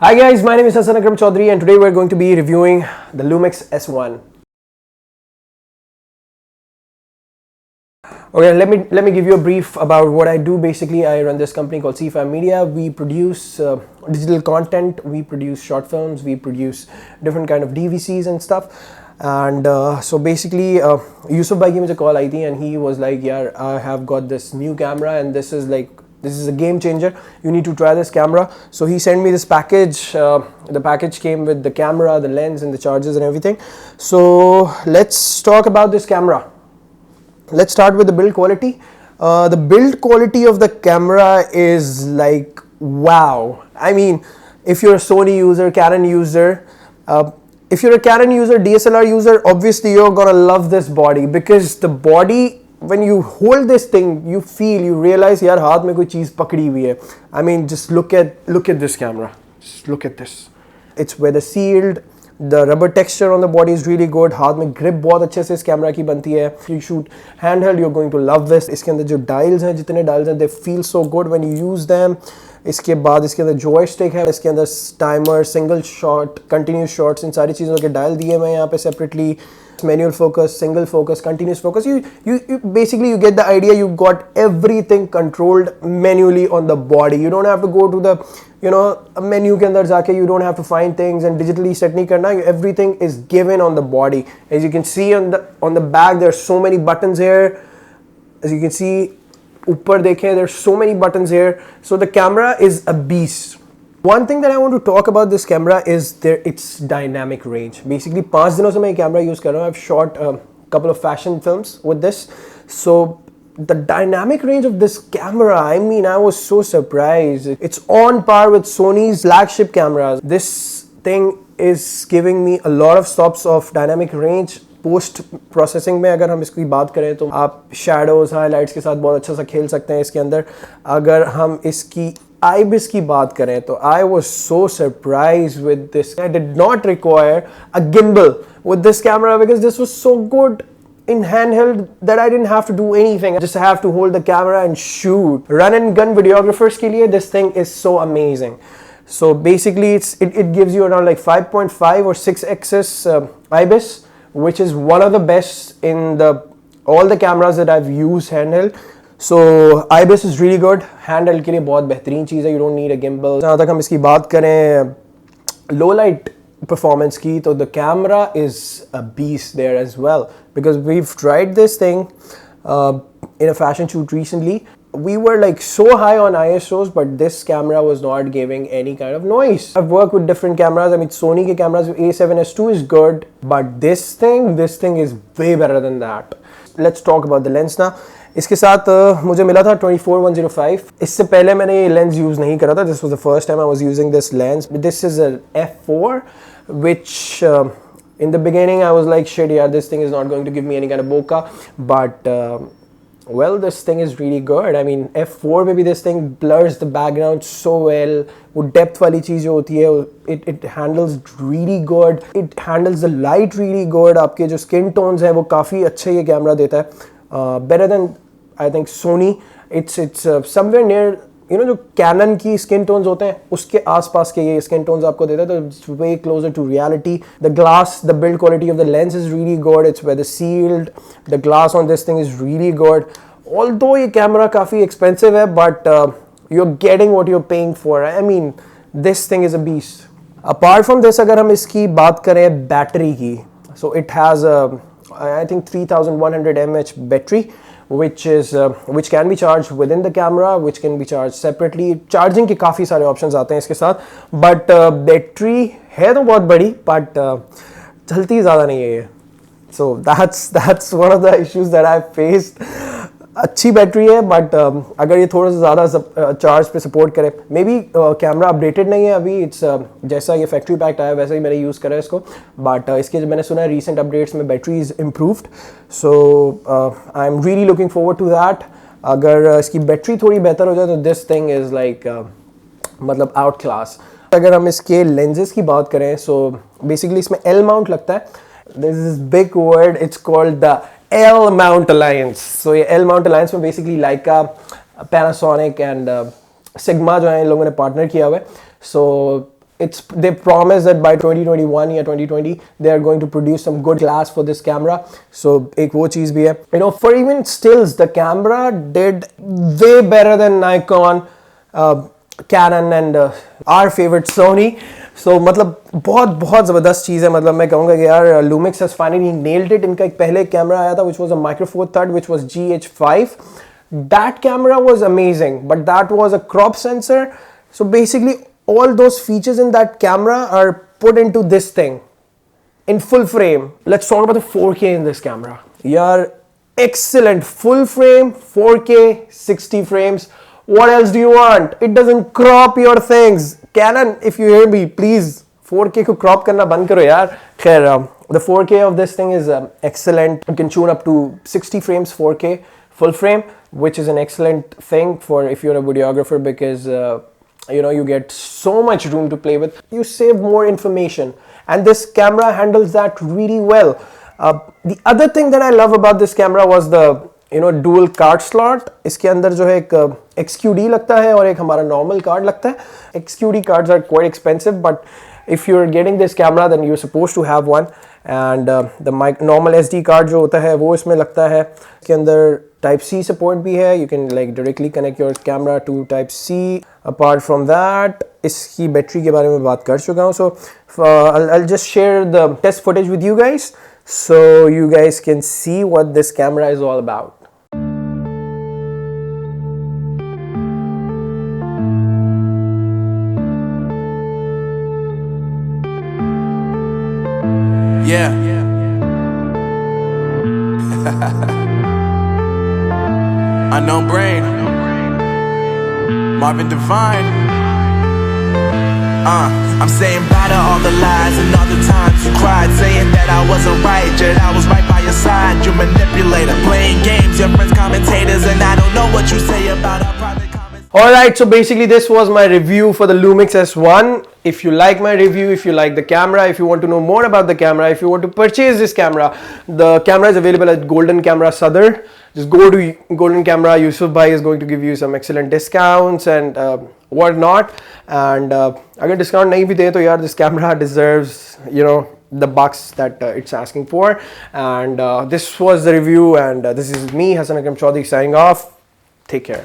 Hi guys, my name is Hassan Chowdhury and today we're going to be reviewing the Lumix S1. Okay, let me give you a brief about what I do. Basically, I run this company called Seafire Media. We produce digital content, we produce short films, we produce different kind of DVCs and stuff. And so basically, Yusuf bhai ki mujhe call aayi thi and he was like, "Yeah, I have got this new camera and this is a game changer. You need to try this camera." So he sent me this package. The package came with the camera, the lens, and the chargers and everything. So let's talk about this camera. Let's start with the build quality. The build quality of the camera is like wow. I mean, if you're a Sony user, Canon user, if you're a Canon user, DSLR user, obviously you're gonna love this body because the body, when you hold this thing, you realize यार हाथ में कोई चीज़ पकड़ी हुई है. I mean, just look at this camera. Just look at this. It's weather sealed. The rubber texture on the body is really good. हाथ में grip बहुत अच्छे से इस कैमरा की बनती है. If you shoot handheld, you're going to love this. इसके अंदर जो dials हैं, जितने dials हैं, they feel so good when you use them. इसके बाद इसके अंदर joystick है, इसके अंदर timer, single shot, continuous shots, इन सारी चीज़ों के dial दिए मैं यहाँ पे separately. Manual focus, single focus, continuous focus. You basically you get the idea. You got everything controlled manually on the body. You don't have to go to the menu के अंदर जाके. You don't have to find things and digitally set नहीं करना. Everything is given on the body. As you can see on the back, there are so many buttons here. As you can see, ऊपर देखें, there are so many buttons here. So the camera is a beast. One thing that I want to talk about this camera is its dynamic range. Basically, 5 दिनों से मैं ये camera use कर रहा हूँ. I've shot a couple of fashion films with this. So the dynamic range of this camera, I mean, I was so surprised. It's on par with Sony's flagship cameras. This thing is giving me a lot of stops of dynamic range. Post processing में अगर हम इसकी बात करें तो आप shadows, highlights के साथ बहुत अच्छा सा खेल सकते हैं इसके अंदर. अगर हम इसकी IBIS की बात करें तो I was so surprised with this. I did not require a gimbal with this camera because this was so good in handheld that I didn't have to do anything. I just have to hold the camera and shoot. Run and gun videographers के लिए this thing is so amazing. So basically it gives you around like 5.5 or 6 axis IBIS, which is one of the best in all the cameras that I've used handheld. So IBIS is really good. Handheld के लिए बहुत बेहतरीन चीज़ है. You don't need a gimbal. जहाँ तक हम इसकी बात करें low light performance की, तो the camera is a beast there as well because we've tried this thing in a fashion shoot recently. We were like so high on ISOs, but this camera was not giving any kind of noise. I've worked with different cameras. I mean, Sony के cameras, A7S2 is good, but this thing is way better than that. Let's talk about the lens now. इसके साथ मुझे मिला था 24-105. इससे पहले मैंने ये लेंस यूज़ नहीं करा था. This was the first time I was using this lens. This is an f4, which in the beginning I was like, shit, yeah, this thing is not going to give me any kind of bokeh. But well, this thing is really good. I mean, f4 में भी this thing blurs the background so well. वो depth वाली चीज़ जो होती है, it handles really good. It handles the light really good. आपके जो skin tones हैं वो काफ़ी अच्छे ये कैमरा देता है. Better than I think Sony. It's somewhere near, जो Canon की skin tones होते हैं उसके आसपास के ये skin tones आपको देता है, तो it's way closer to reality. The glass, the build quality of the lens is really good. It's weather sealed. The glass on this thing is really good. Although ये camera काफ़ी expensive है, but you're getting what you're paying for. I mean, this thing is a beast. Apart from this, अगर हम इसकी बात करें battery की, so it has a I think 3100 mAh battery, which can be charged within the camera, which can be charged separately. Charging के काफ़ी सारे options आते हैं इसके साथ, but battery है तो बहुत बड़ी, but चलती ज़्यादा नहीं है ये. So that's one of the issues that I faced. अच्छी बैटरी है, बट अगर ये थोड़ा सा ज़्यादा चार्ज पे सपोर्ट करे, मे बी कैमरा अपडेटेड नहीं है अभी. इट्स जैसा ये फैक्ट्री पैक्ट आया वैसा ही मैंने यूज़ करा है इसको, बट इसके जो मैंने सुना है रीसेंट अपडेट्स में battery is improved. So I am really looking forward to that. अगर इसकी बैटरी थोड़ी बेहतर हो जाए तो दिस थिंग इज़ लाइक मतलब आउट क्लास. अगर हम इसके लेंजेस की बात करें, सो बेसिकली इसमें LMount लगता है. This is big word, it's called the LMount Alliance. So ये LMount Alliance में basically Leica, Panasonic and Sigma जो है इन लोगों ने पार्टनर किया हुआ है. So they promise that by 2021 or 2020 they are going to produce some good glass for this camera. So ek wo cheez bhi hai. You know, for even stills, the camera did way better than Nikon, Canon and our favorite Sony. So मतलब बहुत ज़बरदस्त चीज़ है. मतलब मैं कहूँगा कि यार Lumix has finally nailed it. इनका एक पहले कैमरा आया था which was a Micro Four Third, which was GH5. That camera was amazing, but that was a crop sensor. So basically all those features in that camera are put into this thing in full frame. Let's talk about the 4K in this camera. Yaar, excellent full frame, 4K, 60 frames. What else do you want? It doesn't crop your things. Canon, if you hear me, please 4K ko crop karna band karo yaar. Khair, the 4K of this thing is excellent. You can tune up to 60 frames 4K full frame, which is an excellent thing for if you're a videographer, because you know, you get so much room to play with. You save more information, and this camera handles that really well. The other thing that I love about this camera was the dual card slot. इसके अंदर जो है एक XQD लगता है और एक हमारा normal card लगता है. XQD cards are quite expensive, but if you're getting this camera, then you're supposed to have one. And the normal SD card जो होता है वो इसमें लगता है. इसके अंदर Type C support भी है. You can like directly connect your camera to Type C. Apart from that, इसकी बैटरी के बारे में बात कर चुका हूँ. So I'll just share the test footage with you guys, so you guys can see what this camera is all about. Yeah. Unknown Brain, Marvin Devine. I'm saying bye to all the lies and all the times you cried, saying that I wasn't right, yet I was right by your side. You manipulator, playing games, your friends commentators, and I don't know what you say about our private comments. Alright, so basically this was my review for the Lumix S1. If you like my review, if you like the camera, if you want to know more about the camera, if you want to purchase this camera, the camera is available at Golden Camera Sadr. Just go to Golden Camera. Yusuf Bhai is going to give you some excellent discounts and whatnot. And agar discount nahi bhi de to yaar, this camera deserves, the bucks that it's asking for. And this was the review, and this is me, Hassan Chowdhury, signing off. Take care.